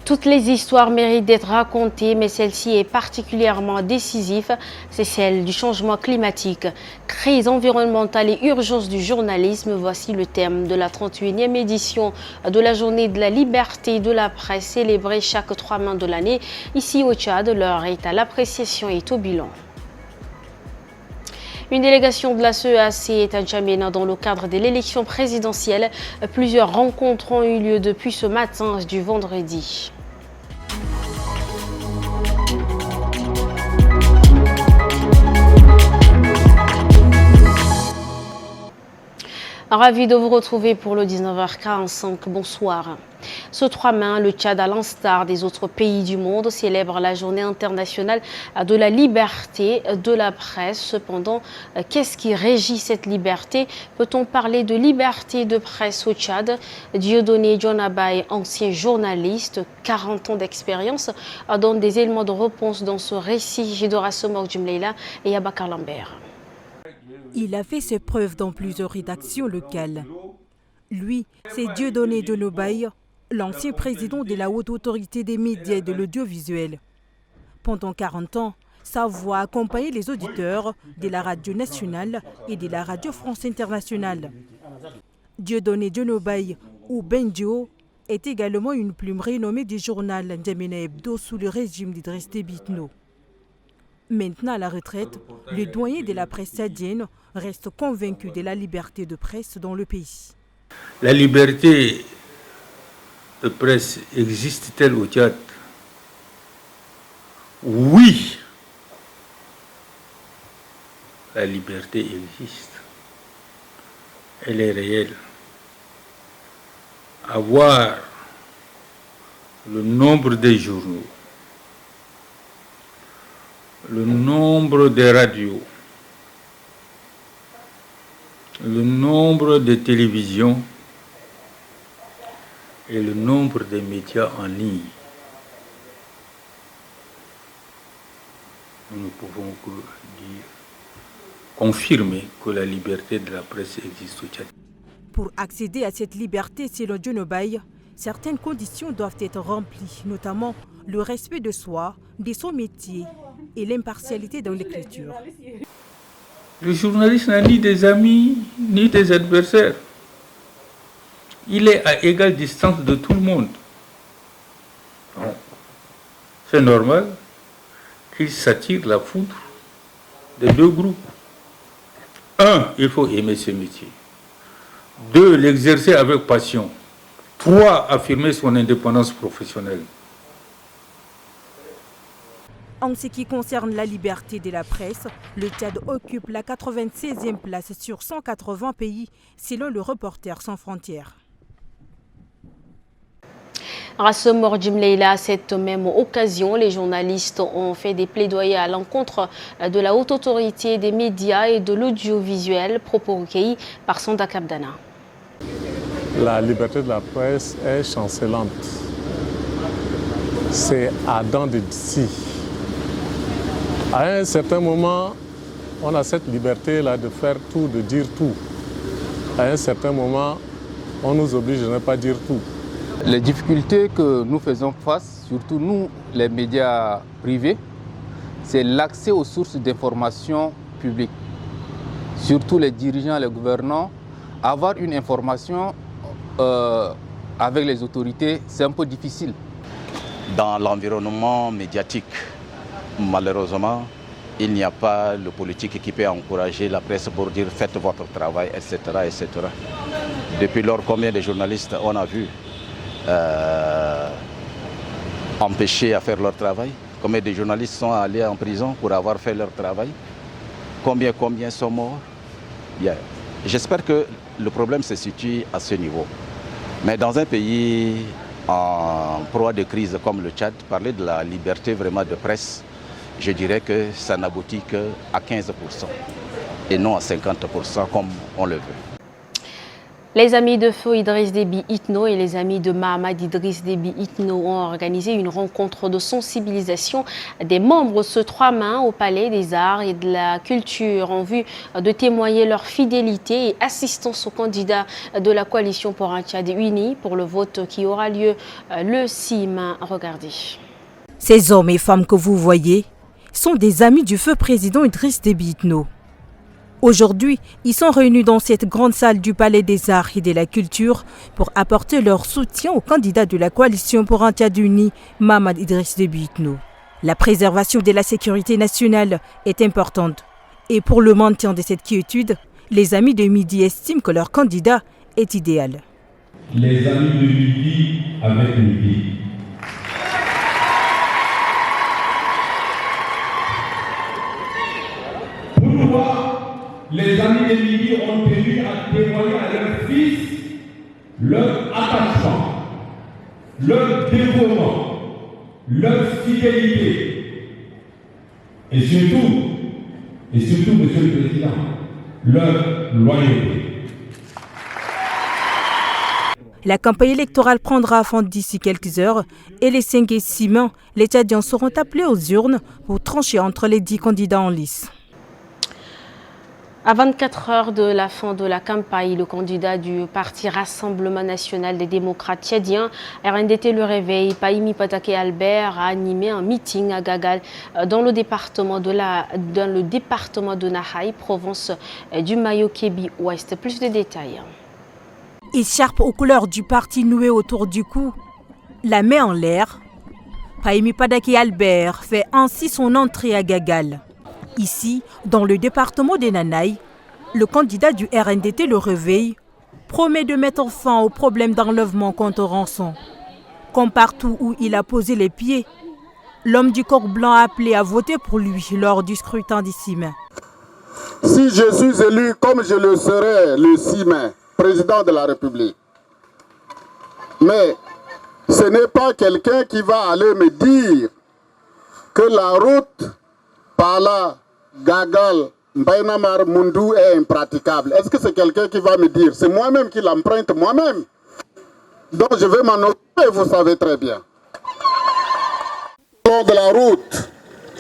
Toutes les histoires méritent d'être racontées, mais celle-ci est particulièrement décisive. C'est celle du changement climatique. Crise environnementale et urgence du journalisme, voici le thème de la 31e édition de la Journée de la liberté de la presse, célébrée chaque 3 mai de l'année. Ici au Tchad, l'heure est à l'appréciation et au bilan. Une délégation de la CEAC est à N'Djamena dans le cadre de l'élection présidentielle. Plusieurs rencontres ont eu lieu depuis ce matin du vendredi. Ravi de vous retrouver pour le 19h45. Bonsoir. Ce 3 mai, le Tchad, à l'instar des autres pays du monde, célèbre la Journée internationale de la liberté de la presse. Cependant, qu'est-ce qui régit cette liberté? Peut-on parler de liberté de presse au Tchad? Dieudonné Dionabay, ancien journaliste, 40 ans d'expérience, donne des éléments de réponse dans ce récit. Jidora Somok Jumleila et Abakar Lambert. Il a fait ses preuves dans plusieurs rédactions locales. Lui, c'est Dieudonné Dionabay, l'ancien président de la Haute Autorité des médias et de l'audiovisuel. Pendant 40 ans, sa voix a accompagné les auditeurs de la radio nationale et de la radio France internationale. Dieudonné Dionabay, ou Bendio, est également une plume renommée du journal N'Djamena Hebdo sous le régime d'Idriss Déby Itno. Maintenant à la retraite, le doyen de la presse tchadienne reste convaincu de la liberté de presse dans le pays. La liberté de presse existe-t-elle au Tchad? Oui, la liberté existe. Elle est réelle. Avoir le nombre des journaux, le nombre des radios, le nombre de télévisions et le nombre de médias en ligne. Nous ne pouvons que dire, confirmer que la liberté de la presse existe au Tchad. Pour accéder à cette liberté, selon Dionabay, certaines conditions doivent être remplies, notamment le respect de soi, de son métier et l'impartialité dans l'écriture. Le journaliste n'a ni des amis, ni des adversaires. Il est à égale distance de tout le monde. C'est normal qu'il s'attire la foudre des deux groupes. 1, il faut aimer ce métier. 2, l'exercer avec passion. 3, affirmer son indépendance professionnelle. En ce qui concerne la liberté de la presse, le Tchad occupe la 96e place sur 180 pays, selon le Reporters sans frontières. Rassemor Jimleila, à cette même occasion, les journalistes ont fait des plaidoyers à l'encontre de la Haute Autorité des médias et de l'audiovisuel, propos recueillis par Sonda Kabdana. La liberté de la presse est chancelante. C'est à dents de scie. À un certain moment, on a cette liberté-là de faire tout, de dire tout. À un certain moment, on nous oblige de ne pas dire tout. Les difficultés que nous faisons face, surtout nous, les médias privés, c'est l'accès aux sources d'information publiques. Surtout les dirigeants, les gouvernants, avoir une information avec les autorités, c'est un peu difficile. Dans l'environnement médiatique, malheureusement, il n'y a pas le politique qui peut encourager la presse pour dire faites votre travail, etc., etc. Depuis lors, combien de journalistes on a vu empêchés à faire leur travail? Combien de journalistes sont allés en prison pour avoir fait leur travail? Combien sont morts? Bien. J'espère que le problème se situe à ce niveau. Mais dans un pays en proie de crise comme le Tchad, parler de la liberté vraiment de presse, je dirais que ça n'aboutit qu'à 15% et non à 50% comme on le veut. Les amis de feu Idriss Déby Itno et les amis de Mahamad Idriss Déby Itno ont organisé une rencontre de sensibilisation des membres ce 3 mai au Palais des Arts et de la Culture en vue de témoigner leur fidélité et assistance aux candidats de la coalition pour un Tchad uni pour le vote qui aura lieu le 6 mai. Regardez. Ces hommes et femmes que vous voyez sont des amis du feu président Idriss Déby Itno. Aujourd'hui, ils sont réunis dans cette grande salle du Palais des Arts et de la Culture pour apporter leur soutien au candidat de la coalition pour un Tchad uni, Mahamad Idriss Déby Itno. La préservation de la sécurité nationale est importante. Et pour le maintien de cette quiétude, les amis de Midi estiment que leur candidat est idéal. Les amis de Midi avec Midi. Pourquoi les amis de Midi ont tenu à témoigner à leurs fils leur attachement, leur dévouement, leur fidélité et surtout, Monsieur le Président, leur loyauté. La campagne électorale prendra fin d'ici quelques heures et les 5 et 6 mai, les Tchadiens seront appelés aux urnes pour trancher entre les 10 candidats en lice. À 24 heures de la fin de la campagne, le candidat du Parti Rassemblement National des démocrates tchadiens, RNDT Le Réveil, Pahimi Pataké Albert, a animé un meeting à Gagal dans le département de Nahaï, province du Mayo-Kébi Ouest. Plus de détails. Écharpe aux couleurs du parti noué autour du cou, la main en l'air, Pahimi Pataké Albert fait ainsi son entrée à Gagal. Ici, dans le département des Nanaï, le candidat du RNDT Le Réveil promet de mettre fin au problème d'enlèvement contre rançon. Comme partout où il a posé les pieds, l'homme du coq blanc a appelé à voter pour lui lors du scrutin d'ici mai. Si je suis élu comme je le serai le 6 mai, président de la République, mais ce n'est pas quelqu'un qui va aller me dire que la route par là, Gagal, Mbaynamar, Mundou est impraticable. Est-ce que c'est quelqu'un qui va me dire? C'est moi-même qui l'emprunte moi-même. Donc je vais m'en occuper, vous savez très bien. Au long de la route,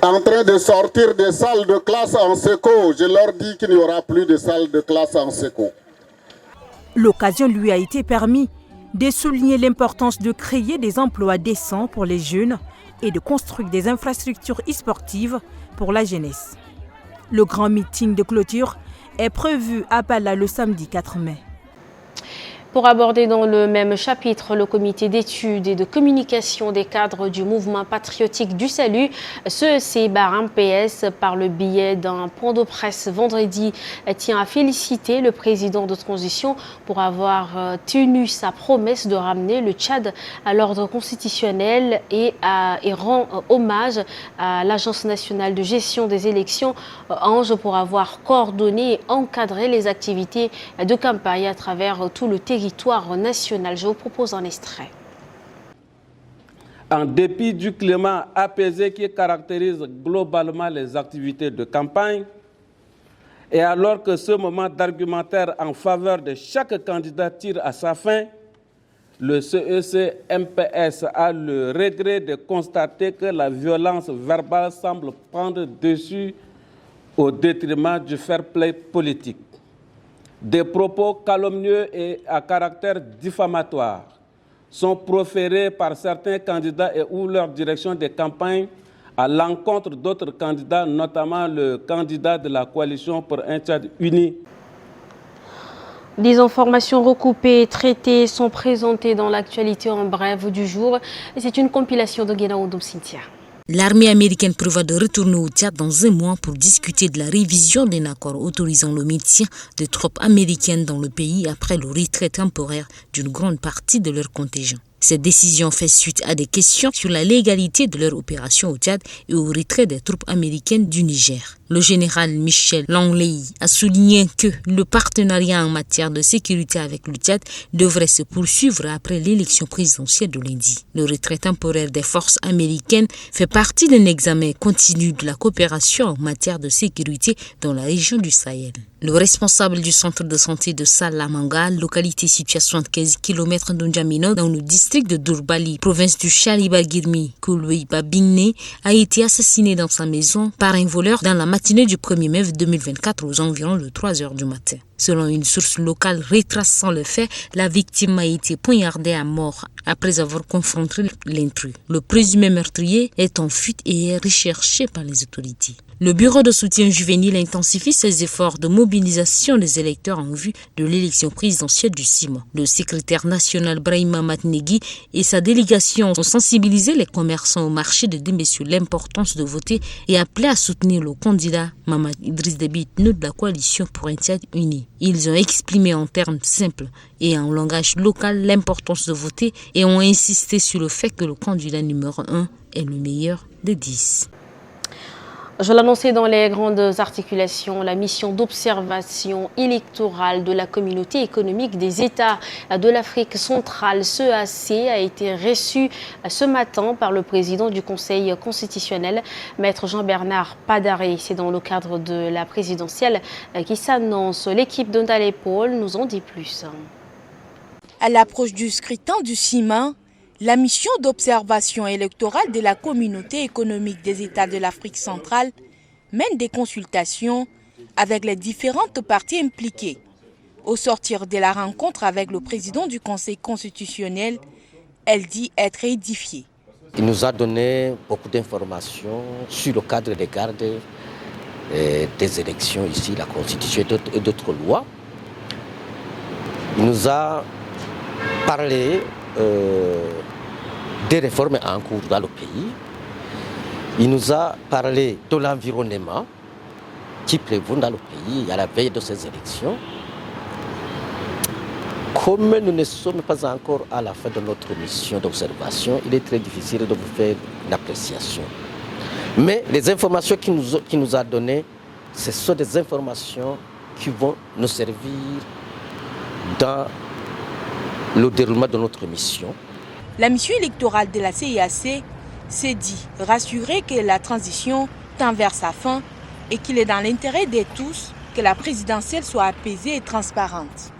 en train de sortir des salles de classe en séco, je leur dis qu'il n'y aura plus de salles de classe en séco. L'occasion lui a été permis de souligner l'importance de créer des emplois décents pour les jeunes et de construire des infrastructures e-sportives pour la jeunesse. Le grand meeting de clôture est prévu à Pala le samedi 4 mai. Pour aborder dans le même chapitre le comité d'études et de communication des cadres du mouvement patriotique du salut, CEC-PS, par le biais d'un point de presse vendredi, tient à féliciter le président de transition pour avoir tenu sa promesse de ramener le Tchad à l'ordre constitutionnel et rend hommage à l'Agence nationale de gestion des élections, ANGE, pour avoir coordonné et encadré les activités de campagne à travers tout le territoire national. Je vous propose un extrait. En dépit du climat apaisé qui caractérise globalement les activités de campagne, et alors que ce moment d'argumentaire en faveur de chaque candidat tire à sa fin, le CEC-MPS a le regret de constater que la violence verbale semble prendre dessus au détriment du fair play politique. Des propos calomnieux et à caractère diffamatoire sont proférés par certains candidats et ou leur direction des campagnes à l'encontre d'autres candidats, notamment le candidat de la coalition pour un Tchad uni. Des informations recoupées et traitées sont présentées dans l'actualité en bref du jour. C'est une compilation de Guénaoudou Cynthia. L'armée américaine prévoit de retourner au Tchad dans un mois pour discuter de la révision d'un accord autorisant le maintien de troupes américaines dans le pays après le retrait temporaire d'une grande partie de leur contingent. Cette décision fait suite à des questions sur la légalité de leur opération au Tchad et au retrait des troupes américaines du Niger. Le général Michel Langley a souligné que le partenariat en matière de sécurité avec le Tchad devrait se poursuivre après l'élection présidentielle de lundi. Le retrait temporaire des forces américaines fait partie d'un examen continu de la coopération en matière de sécurité dans la région du Sahel. Le responsable du centre de santé de Salamanga, localité située à 75 km d'Ondjamena, dans le district de Dourbali, province du Chaliba-Girmi, Kouloui Babingné, a été assassiné dans sa maison par un voleur dans la matinée du 1er mai 2024 aux environs de 3 heures du matin. Selon une source locale retraçant le fait, la victime a été poignardée à mort après avoir confronté l'intrus. Le présumé meurtrier est en fuite et est recherché par les autorités. Le bureau de soutien juvénile intensifie ses efforts de mobilisation des électeurs en vue de l'élection présidentielle du 6 mois. Le secrétaire national Brahima Matnegui et sa délégation ont sensibilisé les commerçants au marché de Dimbe sur l'importance de voter et appelé à soutenir le candidat Mamad Idriss Déby Itno de la coalition pour un Tchad uni. Ils ont exprimé en termes simples et en langage local l'importance de voter et ont insisté sur le fait que le candidat numéro 1 est le meilleur des 10. Je l'annonçais dans les grandes articulations, la mission d'observation électorale de la communauté économique des États de l'Afrique centrale, CEAC, a été reçue ce matin par le président du Conseil constitutionnel, Maître Jean-Bernard Padaré. C'est dans le cadre de la présidentielle qui s'annonce. L'équipe de Ndale Paul nous en dit plus. À l'approche du scrutin du 6 mai, la mission d'observation électorale de la communauté économique des États de l'Afrique centrale mène des consultations avec les différentes parties impliquées. Au sortir de la rencontre avec le président du Conseil constitutionnel, elle dit être édifiée. Il nous a donné beaucoup d'informations sur le cadre des gardes des élections ici, la Constitution et d'autres lois. Il nous a parlé des réformes en cours dans le pays. Il nous a parlé de l'environnement qui prévaut dans le pays à la veille de ces élections. Comme nous ne sommes pas encore à la fin de notre mission d'observation, il est très difficile de vous faire une appréciation. Mais les informations qu'il nous a données, ce sont des informations qui vont nous servir dans le déroulement de notre mission. La mission électorale de la CEAC s'est dit rassurée que la transition tend vers sa fin et qu'il est dans l'intérêt de tous que la présidentielle soit apaisée et transparente.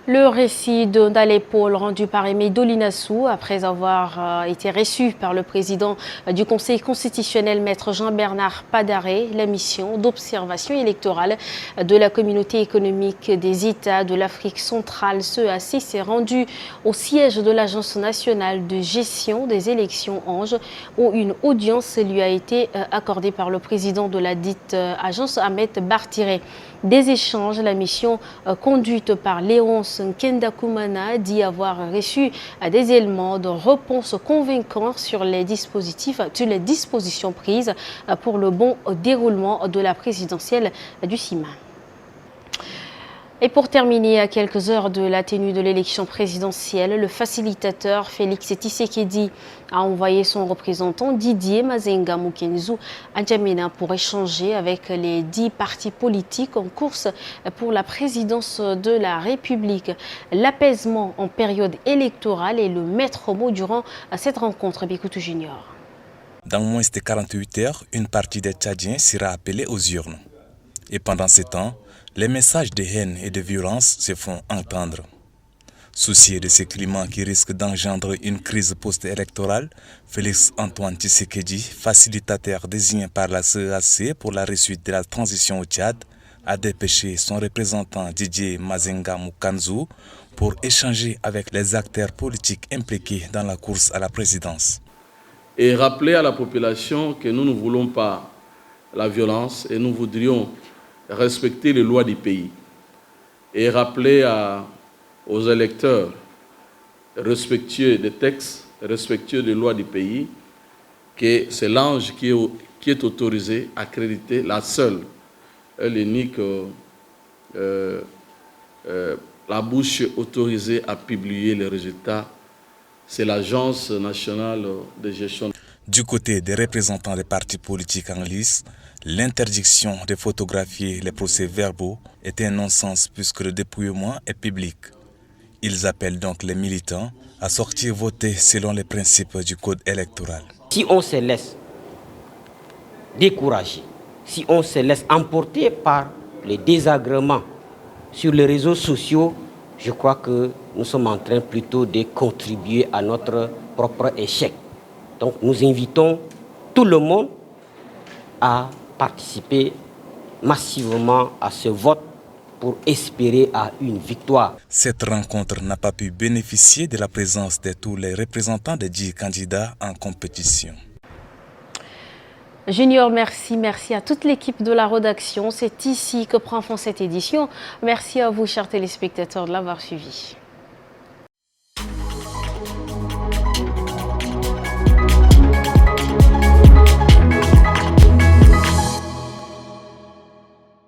Le récit de Ndale Paul rendu par Aimé Dolinassou après avoir été reçu par le président du Conseil constitutionnel, Maître Jean-Bernard Padaré. La mission d'observation électorale de la communauté économique des États de l'Afrique centrale, CEAC, s'est rendue au siège de l'Agence nationale de gestion des élections Ange, où une audience lui a été accordée par le président de la dite agence, Ahmed Bartiré. Des échanges, la mission conduite par Léonce Nkenda-Koumana dit avoir reçu des éléments de réponse convaincants sur les dispositions prises pour le bon déroulement de la présidentielle du 6 mai. Et pour terminer, à quelques heures de la tenue de l'élection présidentielle, le facilitateur Félix Tshisekedi a envoyé son représentant Didier Mazenga Mukenzu à N'Djamena pour échanger avec les 10 partis politiques en course pour la présidence de la République. L'apaisement en période électorale est le maître mot durant cette rencontre. Bikutu Junior. Dans moins de 48 heures, une partie des Tchadiens sera appelée aux urnes. Et pendant ce temps, les messages de haine et de violence se font entendre. Soucié de ce climat qui risque d'engendrer une crise post-électorale, Félix Antoine Tshisekedi, facilitateur désigné par la CEAC pour la réussite de la transition au Tchad, a dépêché son représentant Didier Mazenga Mukanzu pour échanger avec les acteurs politiques impliqués dans la course à la présidence. Et rappeler à la population que nous ne voulons pas la violence et nous voudrions respecter les lois du pays. Et rappeler aux électeurs respectueux des textes, respectueux des lois du pays, que c'est l'ange qui est autorisé, accrédité, la seule, l'unique, la bouche autorisée à publier les résultats, c'est l'Agence nationale de gestion. Du côté des représentants des partis politiques en lice, l'interdiction de photographier les procès-verbaux est un non-sens puisque le dépouillement est public. Ils appellent donc les militants à sortir voter selon les principes du code électoral. Si on se laisse décourager, si on se laisse emporter par les désagréments sur les réseaux sociaux, je crois que nous sommes en train plutôt de contribuer à notre propre échec. Donc nous invitons tout le monde à participer massivement à ce vote pour espérer à une victoire. Cette rencontre n'a pas pu bénéficier de la présence de tous les représentants des 10 candidats en compétition. Junior, merci à toute l'équipe de la rédaction. C'est ici que prend fin cette édition. Merci à vous, chers téléspectateurs, de l'avoir suivi.